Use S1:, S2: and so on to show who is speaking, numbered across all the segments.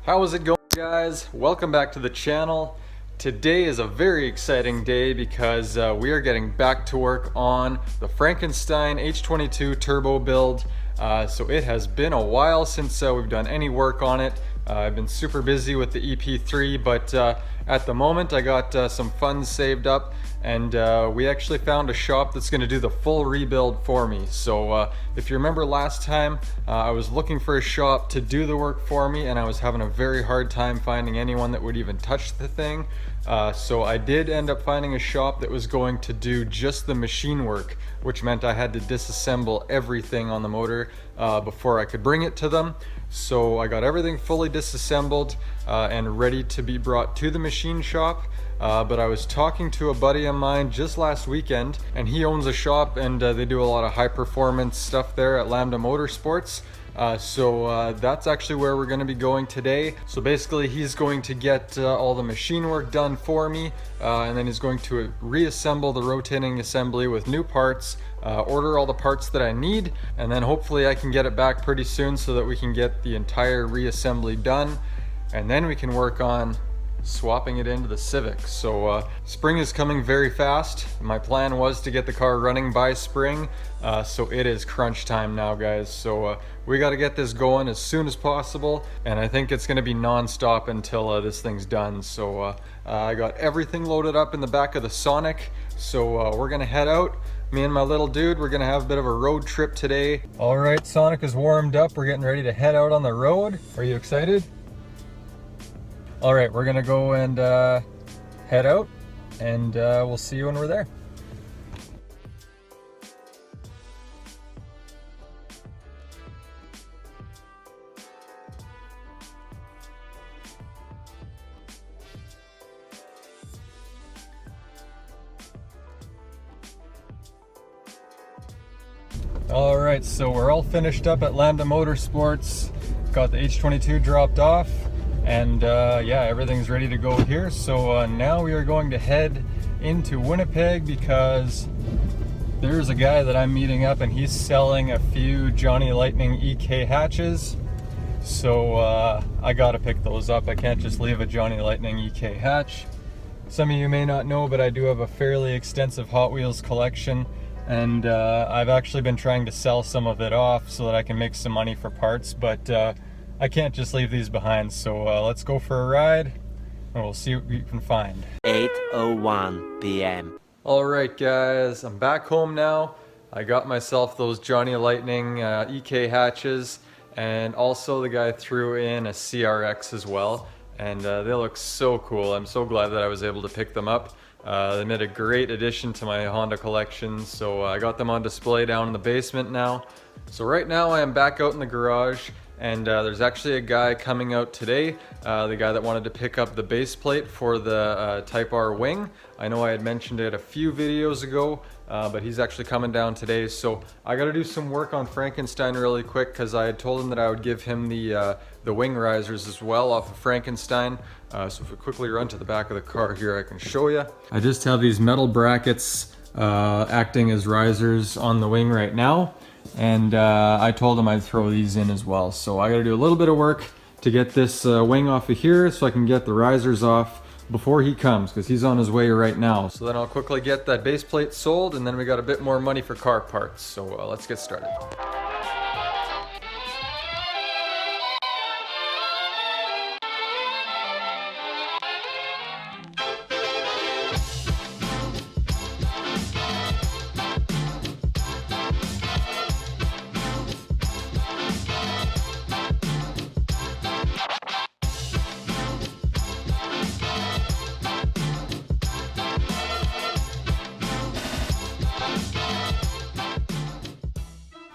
S1: How is it going, guys? Welcome back to the channel. Today is a very exciting day because we are getting back to work on the Frankenstein H22 turbo build. So it has been a while since we've done any work on it. I've been super busy with the EP3, but at the moment I got some funds saved up, and we actually found a shop that's going to do the full rebuild for me. So if you remember last time, I was looking for a shop to do the work for me, and I was having a very hard time finding anyone that would even touch the thing. So I did end up finding a shop that was going to do just the machine work, which meant I had to disassemble everything on the motor before I could bring it to them. So I got everything fully disassembled and ready to be brought to the machine shop. But I was talking to a buddy of mine just last weekend, and he owns a shop, and they do a lot of high performance stuff there at Lambda Motorsports. So that's actually where we're going to be going today. So basically he's going to get all the machine work done for me, and then he's going to reassemble the rotating assembly with new parts, order all the parts that I need, and then hopefully I can get it back pretty soon so that we can get the entire reassembly done, and then we can work on swapping it into the Civic. So spring is coming very fast. My plan was to get the car running by spring, so it is crunch time now, guys. So we got to get this going as soon as possible, and I think it's going to be non-stop until this thing's done. So I got everything loaded up in the back of the Sonic, so we're going to head out. Me and my little dude, we're going to have a bit of a road trip today. All right, Sonic is warmed up. We're getting ready to head out on the road. Are you excited? All right, we're gonna go and head out, and we'll see you when we're there. All right, so we're all finished up at Lambda Motorsports. Got the H22 dropped off. And yeah, everything's ready to go here. So now we are going to head into Winnipeg because there's a guy that I'm meeting up, and he's selling a few Johnny Lightning EK hatches. So I gotta pick those up. I can't just leave a Johnny Lightning EK hatch. Some of you may not know, but I do have a fairly extensive Hot Wheels collection, and I've actually been trying to sell some of it off so that I can make some money for parts, but I can't just leave these behind. So let's go for a ride, and we'll see what we can find.
S2: 8:01 p.m.
S1: Alright guys, I'm back home now. I got myself those Johnny Lightning EK hatches, and also the guy threw in a CRX as well, and they look so cool. I'm so glad that I was able to pick them up. They made a great addition to my Honda collection, so I got them on display down in the basement now. So right now I am back out in the garage, and there's actually a guy coming out today, the guy that wanted to pick up the base plate for the Type R wing. I know I had mentioned it a few videos ago, but he's actually coming down today. So I gotta do some work on Frankenstein really quick, because I had told him that I would give him the wing risers as well off of Frankenstein. So if we quickly run to the back of the car here, I can show you. I just have these metal brackets acting as risers on the wing right now. And I told him I'd throw these in as well. So I gotta do a little bit of work to get this wing off of here so I can get the risers off before he comes, because he's on his way right now. So then I'll quickly get that base plate sold, and then we got a bit more money for car parts. So let's get started.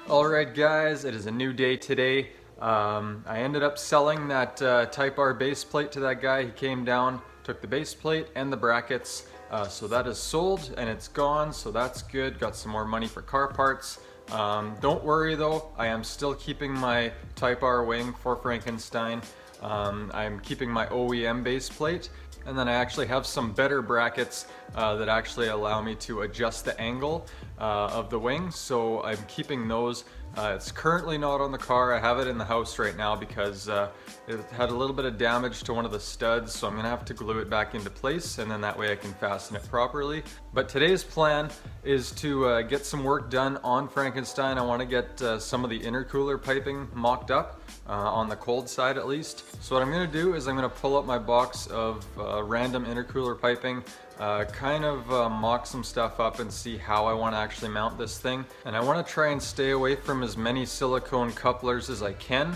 S1: Alright guys, it is a new day today. I ended up selling that Type R base plate to that guy. He came down, took the base plate and the brackets. So that is sold and it's gone, so that's good. Got some more money for car parts. Don't worry though, I am still keeping my Type R wing for Frankenstein. I'm keeping my OEM base plate, and then I actually have some better brackets that actually allow me to adjust the angle of the wing, so I'm keeping those It's currently not on the car. I have it in the house right now because it had a little bit of damage to one of the studs, so I'm gonna have to glue it back into place, and then that way I can fasten it properly. But today's plan is to get some work done on Frankenstein. I want to get some of the intercooler piping mocked up, on the cold side at least. So what I'm gonna do is I'm gonna pull up my box of random intercooler piping, kind of mock some stuff up and see how I want to actually mount this thing. And I want to try and stay away from as many silicone couplers as I can.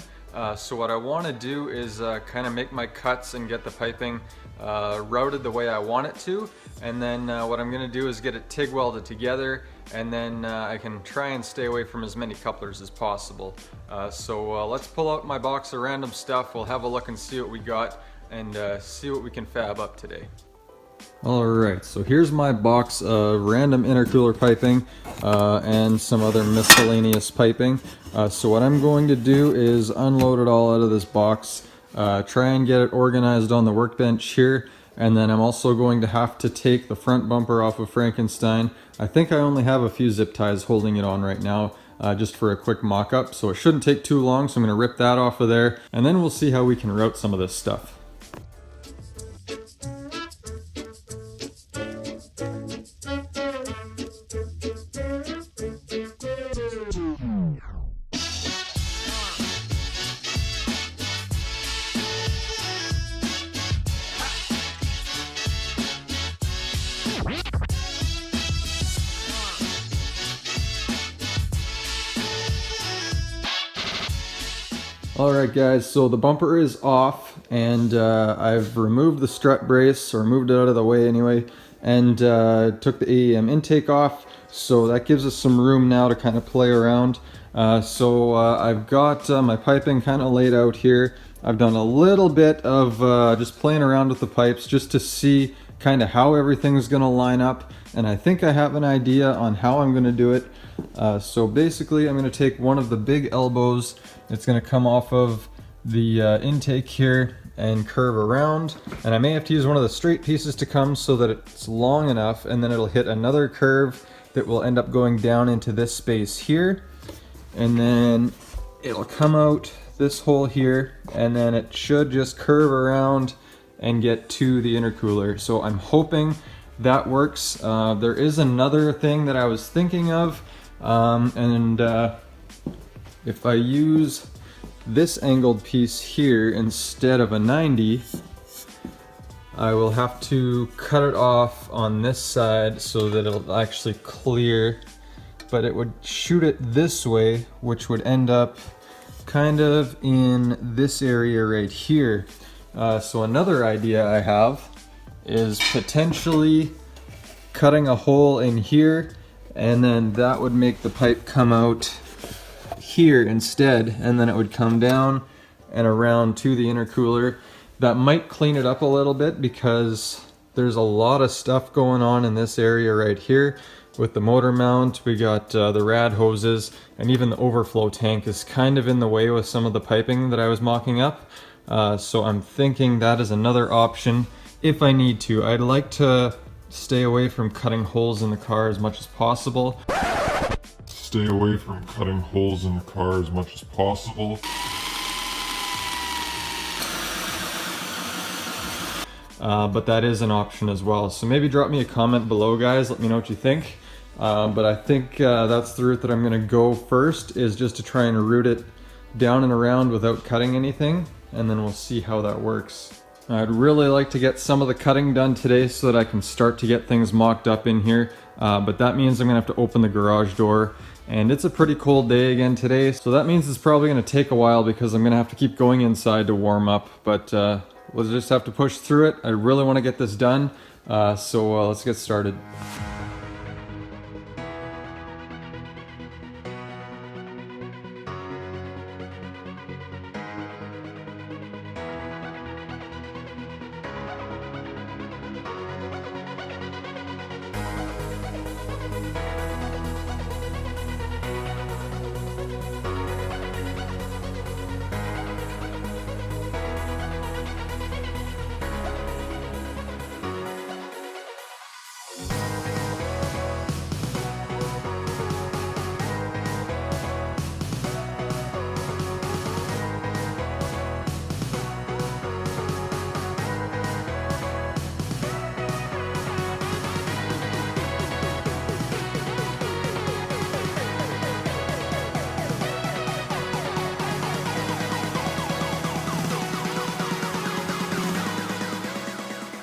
S1: So what I want to do is kind of make my cuts and get the piping routed the way I want it to. And then what I'm going to do is get it TIG welded together, and then I can try and stay away from as many couplers as possible. So let's pull out my box of random stuff. We'll have a look and see what we got, and see what we can fab up today. Alright, so here's my box of random intercooler piping and some other miscellaneous piping. So what I'm going to do is unload it all out of this box, try and get it organized on the workbench here, and then I'm also going to have to take the front bumper off of Frankenstein. I think I only have a few zip ties holding it on right now, just for a quick mock-up, so it shouldn't take too long, so I'm going to rip that off of there, and then we'll see how we can route some of this stuff. Alright guys, so the bumper is off, and I've removed the strut brace, or moved it out of the way anyway, and took the AEM intake off, so that gives us some room now to kind of play around. So I've got my piping kind of laid out here. I've done a little bit of just playing around with the pipes just to see kind of how everything's going to line up, and I think I have an idea on how I'm going to do it. So basically I'm going to take one of the big elbows. It's going to come off of the intake here and curve around, and I may have to use one of the straight pieces to come so that it's long enough, and then it'll hit another curve that will end up going down into this space here, and then it'll come out this hole here, and then it should just curve around and get to the intercooler. So I'm hoping that works. There is another thing that I was thinking of, if I use this angled piece here instead of a 90, I will have to cut it off on this side so that it'll actually clear, but it would shoot it this way, which would end up kind of in this area right here. So another idea I have is potentially cutting a hole in here, and then that would make the pipe come out here instead, and then it would come down and around to the intercooler. That might clean it up a little bit because there's a lot of stuff going on in this area right here with the motor mount. We got the rad hoses, and even the overflow tank is kind of in the way with some of the piping that I was mocking up. So I'm thinking that is another option if I need to. I'd like to stay away from cutting holes in the car as much as possible.
S3: Stay away from cutting holes in the car as much as possible.
S1: But that is an option as well. So maybe drop me a comment below, guys. Let me know what you think. But I think that's the route that I'm going to go first, is just to try and route it down and around without cutting anything, and then we'll see how that works. I'd really like to get some of the cutting done today so that I can start to get things mocked up in here, but that means I'm going to have to open the garage door, and it's a pretty cold day again today, so that means it's probably going to take a while because I'm going to have to keep going inside to warm up, but we'll just have to push through it. I really want to get this done, so let's get started.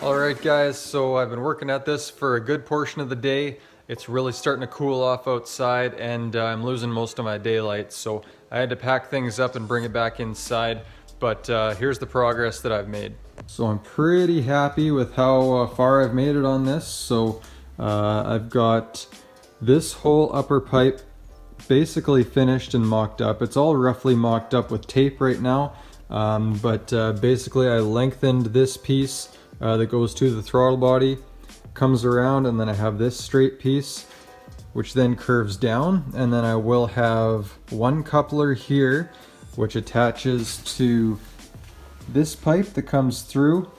S1: Alright guys, so I've been working at this for a good portion of the day. It's really starting to cool off outside and I'm losing most of my daylight, so I had to pack things up and bring it back inside, but here's the progress that I've made. So I'm pretty happy with how far I've made it on this. So I've got this whole upper pipe basically finished and mocked up. It's all roughly mocked up with tape right now, but basically I lengthened this piece that goes to the throttle body, comes around, and then I have this straight piece which then curves down, and then I will have one coupler here which attaches to this pipe that comes through.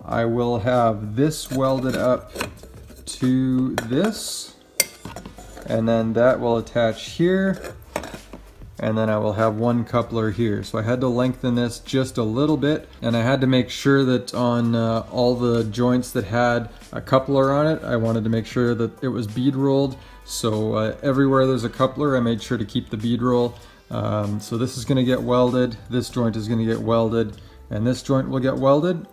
S1: I will have this welded up to this, and then that will attach here, and then I will have one coupler here. So I had to lengthen this just a little bit, and I had to make sure that on all the joints that had a coupler on it, I wanted to make sure that it was bead rolled. So everywhere there's a coupler, I made sure to keep the bead roll. So this is going to get welded, this joint is going to get welded, and this joint will get welded.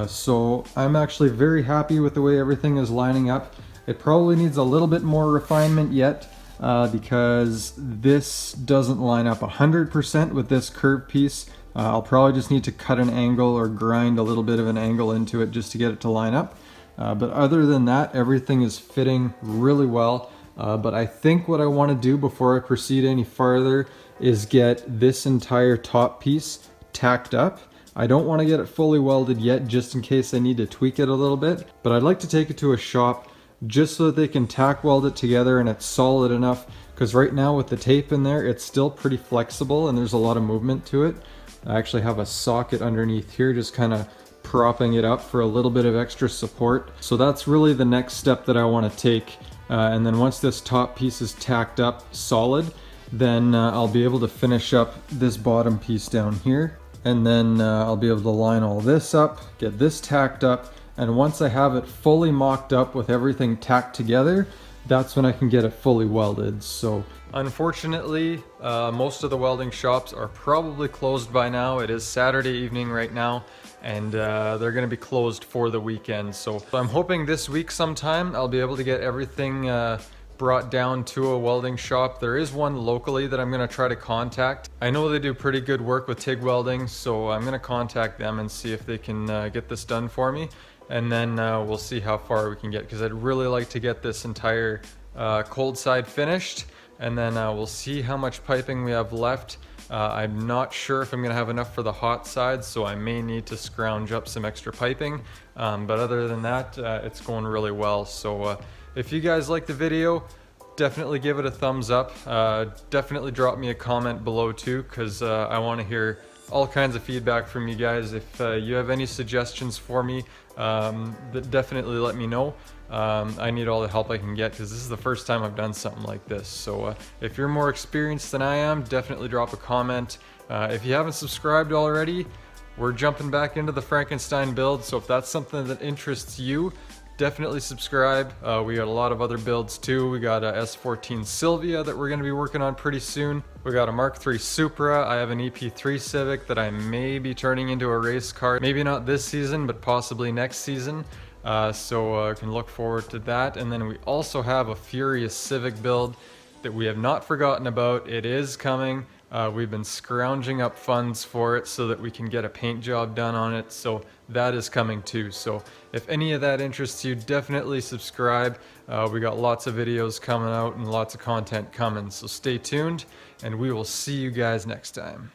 S1: So I'm actually very happy with the way everything is lining up. It probably needs a little bit more refinement yet, because this doesn't line up 100% with this curved piece. I'll probably just need to cut an angle or grind a little bit of an angle into it just to get it to line up. But other than that, everything is fitting really well. But I think what I want to do before I proceed any farther is get this entire top piece tacked up. I don't want to get it fully welded yet, just in case I need to tweak it a little bit, but I'd like to take it to a shop just so that they can tack weld it together and it's solid enough, because right now with the tape in there, it's still pretty flexible and there's a lot of movement to it. I actually have a socket underneath here just kind of propping it up for a little bit of extra support. So that's really the next step that I want to take. And then once this top piece is tacked up solid, then I'll be able to finish up this bottom piece down here. And then I'll be able to line all this up, get this tacked up, and once I have it fully mocked up with everything tacked together, that's when I can get it fully welded. So unfortunately, most of the welding shops are probably closed by now. It is Saturday evening right now, and they're going to be closed for the weekend. So I'm hoping this week sometime I'll be able to get everything brought down to a welding shop. There is one locally that I'm going to try to contact. I know they do pretty good work with TIG welding, so I'm going to contact them and see if they can get this done for me, and then we'll see how far we can get, because I'd really like to get this entire cold side finished, and then we'll see how much piping we have left. I'm not sure if I'm going to have enough for the hot side, so I may need to scrounge up some extra piping, but other than that, it's going really well. So if you guys like the video, definitely give it a thumbs up. Definitely drop me a comment below too, because I want to hear all kinds of feedback from you guys. If you have any suggestions for me, definitely let me know. I need all the help I can get, because this is the first time I've done something like this. So if you're more experienced than I am, definitely drop a comment. If you haven't subscribed already, we're jumping back into the Frankenstein build, so if that's something that interests you, definitely subscribe. We got a lot of other builds too. We got a S14 Sylvia that we're going to be working on pretty soon. We got a Mark III Supra. I have an EP3 Civic that I may be turning into a race car. Maybe not this season, but possibly next season. So can look forward to that. And then we also have a Furious Civic build that we have not forgotten about. It is coming. We've been scrounging up funds for it so that we can get a paint job done on it. So that is coming too. So if any of that interests you, definitely subscribe. We got lots of videos coming out and lots of content coming. So stay tuned, and we will see you guys next time.